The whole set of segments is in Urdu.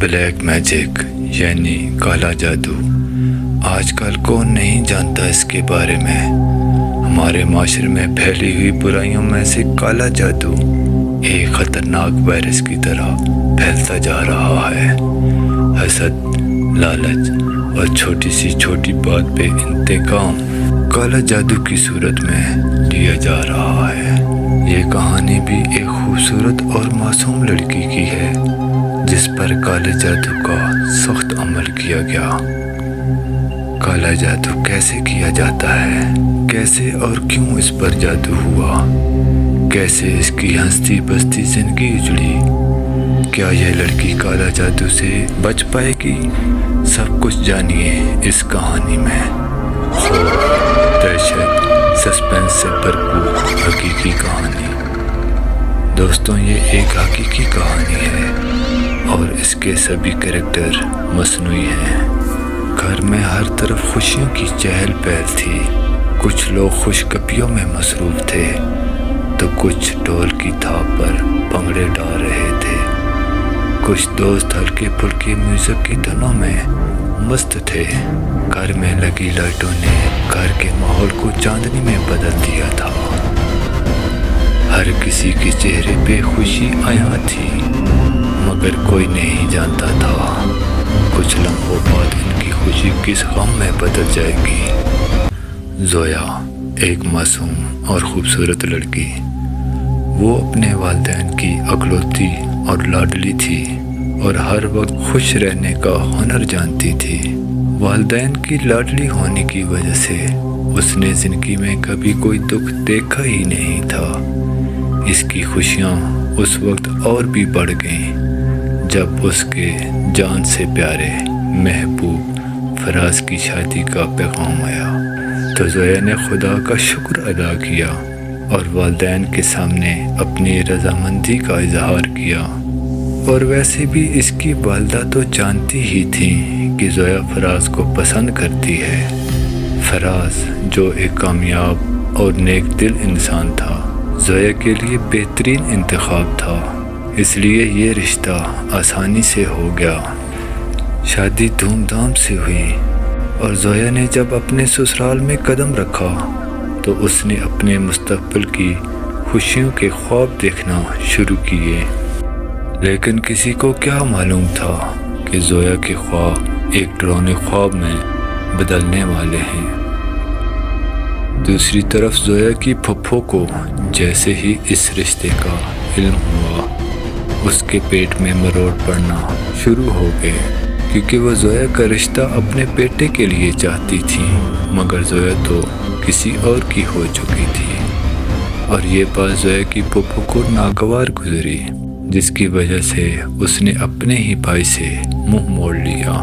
بلیک میجک یعنی کالا جادو آج کل کون نہیں جانتا اس کے بارے میں۔ ہمارے معاشرے میں پھیلی ہوئی برائیوں میں سے کالا جادو ایک خطرناک وائرس کی طرح پھیلتا جا رہا ہے۔ حسد، لالچ اور چھوٹی بات پہ انتقام کالا جادو کی صورت میں لیا جا رہا ہے۔ یہ کہانی بھی ایک خوبصورت اور معصوم لڑکی کی ہے جس پر کالے جادو کا سخت عمل کیا گیا۔ کالا جادو کیسے کیا جاتا ہے، کیسے اور کیوں اس پر جادو ہوا، کیسے اس کی ہنستی بستی زندگی اجڑی، کیا یہ لڑکی کالا جادو سے بچ پائے گی؟ سب کچھ جانیے اس کہانی میں۔ دہشت، سسپینس سے بھرپور حقیقی کہانی۔ دوستوں، یہ ایک حقیقی کہانی ہے اور اس کے سبھی کریکٹر مصنوعی ہیں۔ گھر میں ہر طرف خوشیوں کی چہل پہل تھی۔ کچھ لوگ خوشگپیوں میں مصروف تھے تو کچھ ڈھول کی تھاپ پر بھنگڑے ڈال رہے تھے۔ کچھ دوست ہلکے پھلکے میوزک کی دھنوں میں مست تھے۔ گھر میں لگی لائٹوں نے گھر کے ماحول کو چاندنی میں بدل دیا تھا۔ ہر کسی کے چہرے پہ خوشی عیاں تھی، مگر کوئی نہیں جانتا تھا کچھ لمحوں بعد ان کی خوشی کس غم میں بدل جائے گی۔ زویا ایک معصوم اور خوبصورت لڑکی، وہ اپنے والدین کی اکلوتی اور لاڈلی تھی اور ہر وقت خوش رہنے کا ہنر جانتی تھی۔ والدین کی لاڈلی ہونے کی وجہ سے اس نے زندگی میں کبھی کوئی دکھ دیکھا ہی نہیں تھا۔ اس کی خوشیاں اس وقت اور بھی بڑھ گئیں جب اس کے جان سے پیارے محبوب فراز کی شادی کا پیغام آیا تو زویا نے خدا کا شکر ادا کیا اور والدین کے سامنے اپنی رضامندی کا اظہار کیا۔ اور ویسے بھی اس کی والدہ تو جانتی ہی تھیں کہ زویا فراز کو پسند کرتی ہے۔ فراز جو ایک کامیاب اور نیک دل انسان تھا، زویا کے لیے بہترین انتخاب تھا، اس لیے یہ رشتہ آسانی سے ہو گیا۔ شادی دھوم دھام سے ہوئی اور زویا نے جب اپنے سسرال میں قدم رکھا تو اس نے اپنے مستقبل کی خوشیوں کے خواب دیکھنا شروع کیے، لیکن کسی کو کیا معلوم تھا کہ زویا کے خواب ایک ڈراؤنے خواب میں بدلنے والے ہیں۔ دوسری طرف زویا کی پھپھو کو جیسے ہی اس رشتے کا علم ہوا، اس کے پیٹ میں مروڑ پڑنا شروع ہو گئے، کیونکہ وہ زویا کا رشتہ اپنے بیٹے کے لیے چاہتی تھی، مگر زویا تو کسی اور کی ہو چکی تھی۔ اور یہ بات زویا کی پھپھو کو ناگوار گزری، جس کی وجہ سے اس نے اپنے ہی بھائی سے منہ موڑ لیا،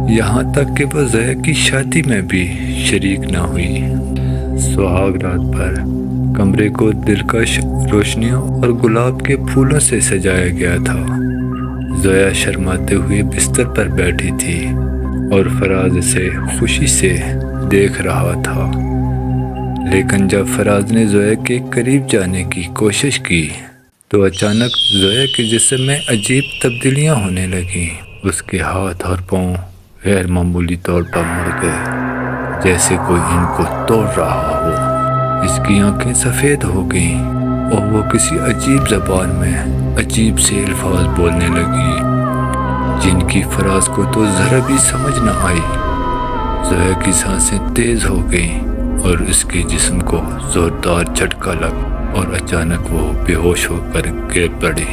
یہاں تک کہ وہ زویا کی شادی میں بھی شریک نہ ہوئی۔ سہاگ رات پر کمرے کو دلکش روشنیوں اور گلاب کے پھولوں سے سجایا گیا تھا۔ زویا شرماتے ہوئے بستر پر بیٹھی تھی اور فراز اسے خوشی سے دیکھ رہا تھا، لیکن جب فراز نے زویا کے قریب جانے کی کوشش کی تو اچانک زویا کے جسم میں عجیب تبدیلیاں ہونے لگیں۔ اس کے ہاتھ اور پاؤں غیر معمولی طور پر مڑ گئے، جیسے کوئی ان کو توڑ رہا ہو۔ اس کی آنکھیں سفید ہو گئیں اور وہ کسی عجیب زبان میں عجیب سے الفاظ بولنے لگی، جن کی فراز کو تو ذرا بھی سمجھ نہ آئی۔ زویا کی سانسیں تیز ہو گئیں اور اس کے جسم کو زوردار جھٹکا لگ اور اچانک وہ بے ہوش ہو کر گر پڑی۔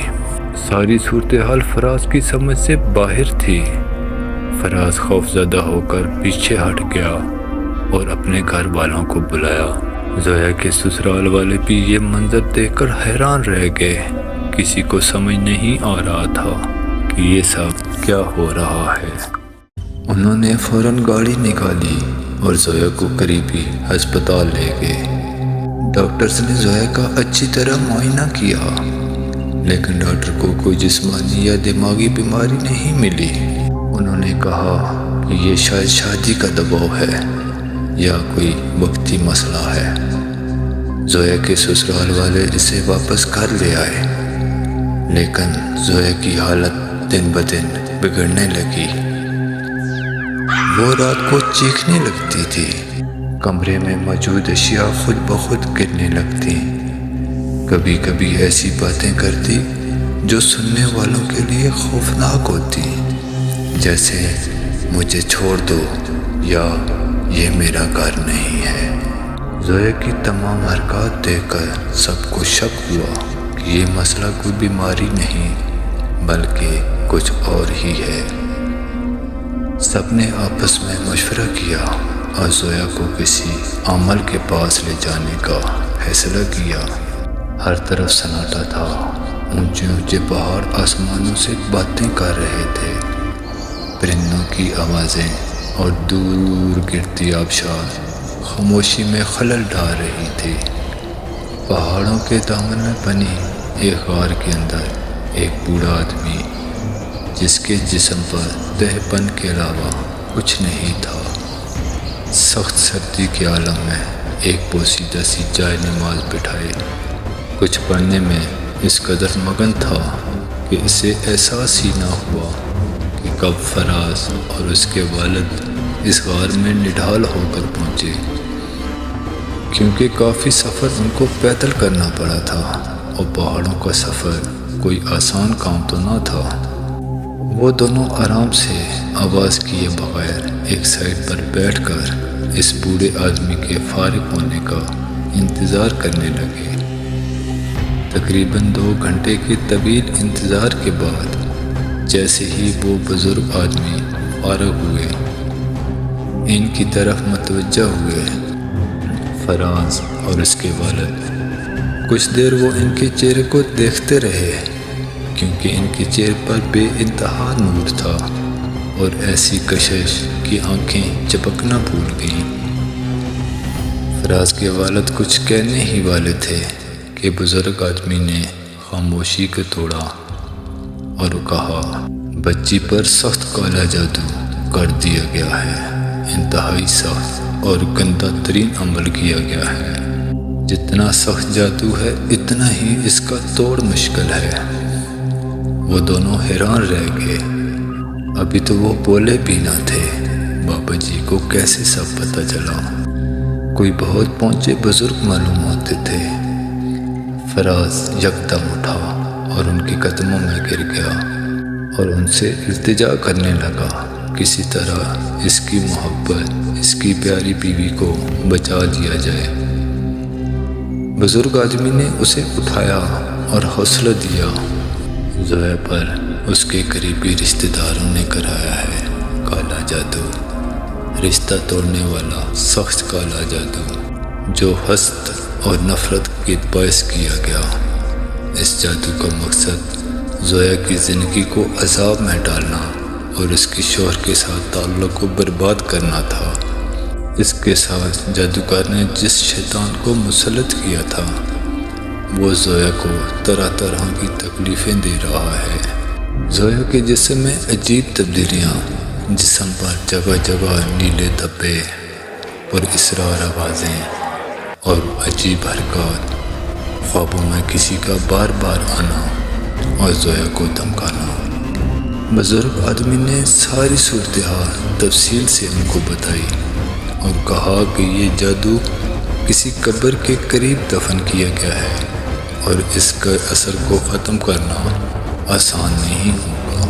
ساری صورتحال فراز کی سمجھ سے باہر تھی۔ فراز خوفزدہ ہو کر پیچھے ہٹ گیا اور اپنے گھر والوں کو بلایا۔ زویا کے سسرال والے بھی یہ منظر دیکھ کر حیران رہ گئے۔ کسی کو سمجھ نہیں آ رہا تھا کہ یہ سب کیا ہو رہا ہے۔ انہوں نے فوراً گاڑی نکالی اور زویا کو قریبی ہسپتال لے گئے۔ ڈاکٹرز نے زویا کا اچھی طرح معائنہ کیا، لیکن ڈاکٹر کو کوئی جسمانی یا دماغی بیماری نہیں ملی۔ انہوں نے کہا کہ یہ شاید شادی کا دباؤ ہے یا کوئی وقتی مسئلہ ہے۔ زویا کے سسرال والے اسے واپس گھر لے آئے، لیکن زویا کی حالت دن بدن بگڑنے لگی۔ وہ رات کو چیخنے لگتی تھی، کمرے میں موجود اشیاء خود بخود گرنے لگتی، کبھی کبھی ایسی باتیں کرتی جو سننے والوں کے لیے خوفناک ہوتی، جیسے مجھے چھوڑ دو یا یہ میرا گھر نہیں ہے۔ زویا کی تمام حرکات دیکھ کر سب کو شک ہوا کہ یہ مسئلہ کوئی بیماری نہیں بلکہ کچھ اور ہی ہے۔ سب نے آپس میں مشورہ کیا اور زویا کو کسی عامل کے پاس لے جانے کا فیصلہ کیا۔ ہر طرف سناٹا تھا، اونچے اونچے پہاڑ آسمانوں سے باتیں کر رہے تھے، پرندوں کی آوازیں اور دور گرتی آبشار خاموشی میں خلل ڈال رہی تھی۔ پہاڑوں کے دامن میں بنی ایک غار کے اندر ایک بوڑھا آدمی، جس کے جسم پر تہ پن کے علاوہ کچھ نہیں تھا، سخت سردی کے عالم میں ایک پوسیدہ سی جائے نماز بٹھائے کچھ پڑھنے میں اس قدر مگن تھا کہ اسے احساس ہی نہ ہوا کہ کب فراز اور اس کے والد اس غار میں نڈھال ہو کر پہنچے، کیونکہ کافی سفر ان کو پیدل کرنا پڑا تھا اور پہاڑوں کا سفر کوئی آسان کام تو نہ تھا۔ وہ دونوں آرام سے آواز کیے بغیر ایک سائڈ پر بیٹھ کر اس بوڑھے آدمی کے فارغ ہونے کا انتظار کرنے لگے۔ تقریباً 2 گھنٹے کے طویل انتظار کے بعد جیسے ہی وہ بزرگ آدمی فارغ ہوئے، ان کی طرف متوجہ ہوئے، فراز اور اس کے والد کچھ دیر وہ ان کے چہرے کو دیکھتے رہے، کیونکہ ان کے چہرے پر بے انتہا نور تھا اور ایسی کشش کہ آنکھیں چپکنا بھول گئیں۔ فراز کے والد کچھ کہنے ہی والے تھے کہ بزرگ آدمی نے خاموشی کو توڑا اور کہا، بچی پر سخت کالا جادو کر دیا گیا ہے، انتہائی سخت اور گندہ ترین عمل کیا گیا ہے۔ جتنا سخت جادو ہے اتنا ہی اس کا توڑ مشکل ہے۔ وہ دونوں حیران رہ گئے، ابھی تو وہ بولے بھی نہ تھے، بابا جی کو کیسے سب پتہ چلا؟ کوئی بہت پہنچے بزرگ معلوم ہوتے تھے۔ فراز یکدم اٹھا اور ان کے قدموں میں گر گیا اور ان سے التجا کرنے لگا، کسی طرح اس کی محبت، اس کی پیاری بیوی کو بچا دیا جائے۔ بزرگ آدمی نے اسے اٹھایا اور حوصلہ دیا، زویا پر اس کے قریبی رشتہ داروں نے کرایا ہے کالا جادو، رشتہ توڑنے والا سخت کالا جادو جو حسد اور نفرت کے باعث کیا گیا۔ اس جادو کا مقصد زویا کی زندگی کو عذاب میں ڈالنا اور اس کے شوہر کے ساتھ تعلق کو برباد کرنا تھا۔ اس کے ساتھ جادوگر نے جس شیطان کو مسلط کیا تھا وہ زویا کو طرح طرح کی تکلیفیں دے رہا ہے۔ زویا کے جسم میں عجیب تبدیلیاں، جسم پر جگہ جگہ نیلے دھبے، پراسرار آوازیں اور عجیب حرکات، خوابوں میں کسی کا بار بار آنا اور زویا کو دھمکانا۔ بزرگ آدمی نے ساری صورتحال تفصیل سے ان کو بتائی اور کہا کہ یہ جادو کسی قبر کے قریب دفن کیا گیا ہے اور اس کے اثر کو ختم کرنا آسان نہیں ہوگا۔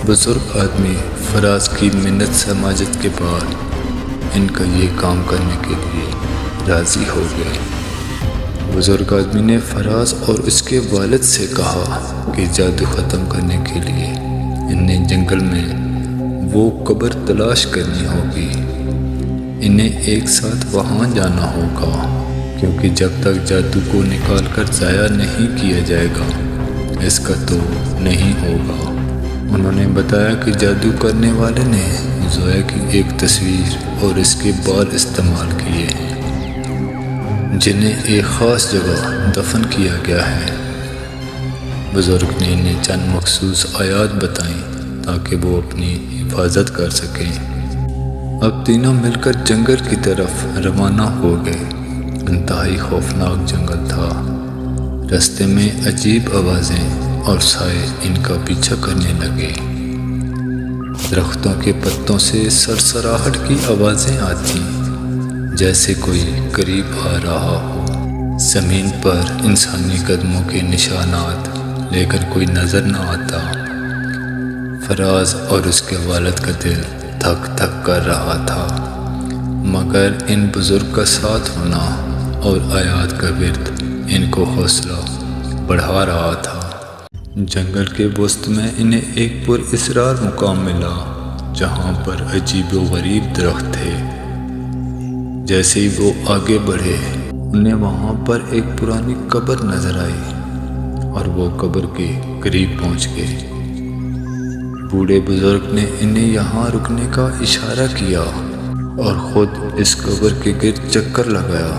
بزرگ آدمی فراز کی منت سماجت کے بعد ان کا یہ کام کرنے کے لیے راضی ہو گئے۔ بزرگ آدمی نے فراز اور اس کے والد سے کہا کہ جادو ختم کرنے کے لیے انہیں جنگل میں وہ قبر تلاش کرنی ہوگی، انہیں ایک ساتھ وہاں جانا ہوگا، کیونکہ جب تک جادو کو نکال کر ضائع نہیں کیا جائے گا اس کا تو نہیں ہوگا۔ انہوں نے بتایا کہ جادو کرنے والے نے زویا کی ایک تصویر اور اس کے بال استعمال کیے ہیں جنہیں ایک خاص جگہ دفن کیا گیا ہے۔ بزرگ نے انہیں چند مخصوص آیات بتائیں تاکہ وہ اپنی حفاظت کر سکیں۔ اب تینوں مل کر جنگل کی طرف روانہ ہو گئے۔ انتہائی خوفناک جنگل تھا، راستے میں عجیب آوازیں اور سائے ان کا پیچھا کرنے لگے۔ درختوں کے پتوں سے سرسراہٹ کی آوازیں آتی جیسے کوئی قریب آ رہا ہو۔ زمین پر انسانی قدموں کے نشانات لیکن کوئی نظر نہ آتا۔ فراز اور اس کے والد کا دل دھک دھک کر رہا تھا، مگر ان بزرگ کا ساتھ ہونا اور آیات کا ورد ان کو حوصلہ بڑھا رہا تھا۔ جنگل کے وسط میں انہیں ایک پر اسرار مقام ملا جہاں پر عجیب و غریب درخت تھے۔ جیسے ہی وہ آگے بڑھے انہیں وہاں پر ایک پرانی قبر نظر آئی اور وہ قبر کے قریب پہنچ گئے۔ بوڑھے بزرگ نے انہیں یہاں رکنے کا اشارہ کیا اور خود اس قبر کے گرد چکر لگایا،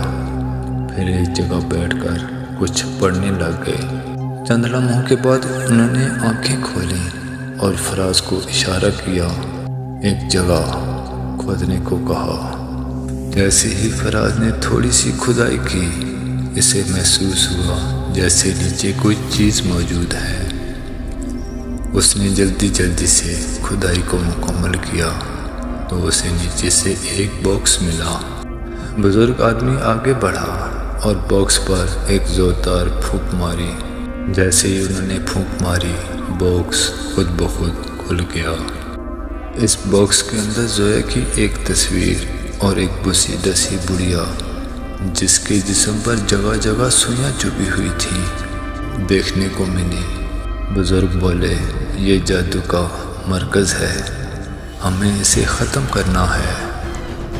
پھر ایک جگہ بیٹھ کر کچھ پڑھنے لگ گئے۔ چند لمحوں کے بعد انہوں نے آنکھیں کھولیں اور فراز کو اشارہ کیا، ایک جگہ کھودنے کو کہا۔ جیسے ہی فراز نے تھوڑی سی کھدائی کی، اسے محسوس ہوا جیسے نیچے کوئی چیز موجود ہے۔ اس نے جلدی سے کھدائی کو مکمل کیا تو اسے نیچے سے ایک باکس ملا۔ بزرگ آدمی آگے بڑھا اور باکس پر ایک زوردار پھونک ماری۔ جیسے ہی انہوں نے پھونک ماری، باکس خود بخود کھل گیا۔ اس باکس کے اندر زویا کی ایک تصویر اور ایک بوسیدہ سی بڑھیا جس کے جسم پر جگہ جگہ سوئیاں چبھی ہوئی تھیں دیکھنے کو ملی۔ بزرگ بولے، یہ جادو کا مرکز ہے، ہمیں اسے ختم کرنا ہے،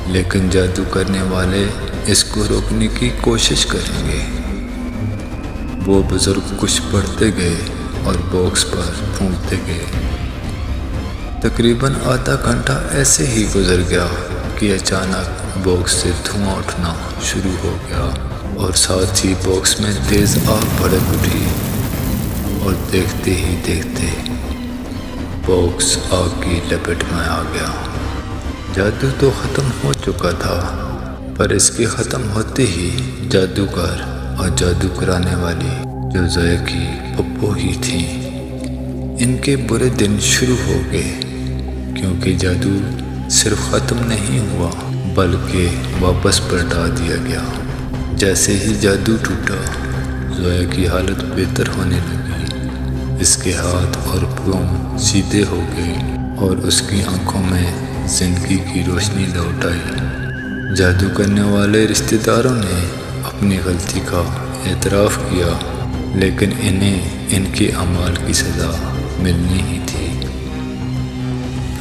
لیکن جادو کرنے والے اس کو روکنے کی کوشش کریں گے۔ وہ بزرگ کچھ پڑھتے گئے اور باکس پر پھونکتے گئے۔ تقریباً آدھا گھنٹہ ایسے ہی گزر گیا کہ اچانک باکس سے دھواں اٹھنا شروع ہو گیا اور ساتھ ہی باکس میں تیز آگ بھڑک اٹھی، اور دیکھتے ہی دیکھتے باکس آگ کی لپیٹ میں آ گیا۔ جادو تو ختم ہو چکا تھا، پر اس کے ختم ہوتے ہی جادوگر اور جادو کرانے والی جو زویا کی پھپھو ہی تھی، ان کے برے دن شروع ہو گئے، کیونکہ جادو صرف ختم نہیں ہوا بلکہ واپس پلٹا دیا گیا۔ جیسے ہی جادو ٹوٹا، زویا کی حالت بہتر ہونے لگی۔ اس کے ہاتھ اور پاؤں سیدھے ہو گئے اور اس کی آنکھوں میں زندگی کی روشنی لوٹ آئی۔ جادو کرنے والے رشتہ داروں نے اپنی غلطی کا اعتراف کیا، لیکن انہیں ان کے اعمال کی سزا ملنی ہی تھی۔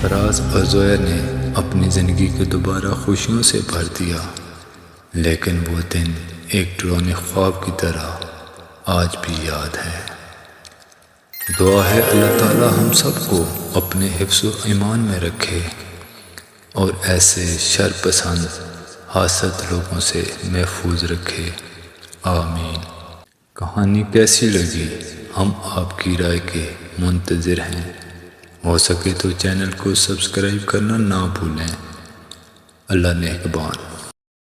فراز اور زویا نے اپنی زندگی کو دوبارہ خوشیوں سے بھر دیا، لیکن وہ دن ایک ڈراؤنے خواب کی طرح آج بھی یاد ہے۔ دعا ہے اللہ تعالی ہم سب کو اپنے حفظ و ایمان میں رکھے اور ایسے شر پسند حاسد لوگوں سے محفوظ رکھے، آمین۔ کہانی کیسی لگی؟ ہم آپ کی رائے کے منتظر ہیں۔ ہو سکے تو چینل کو سبسکرائب کرنا نہ بھولیں۔ اللہ نگہبان۔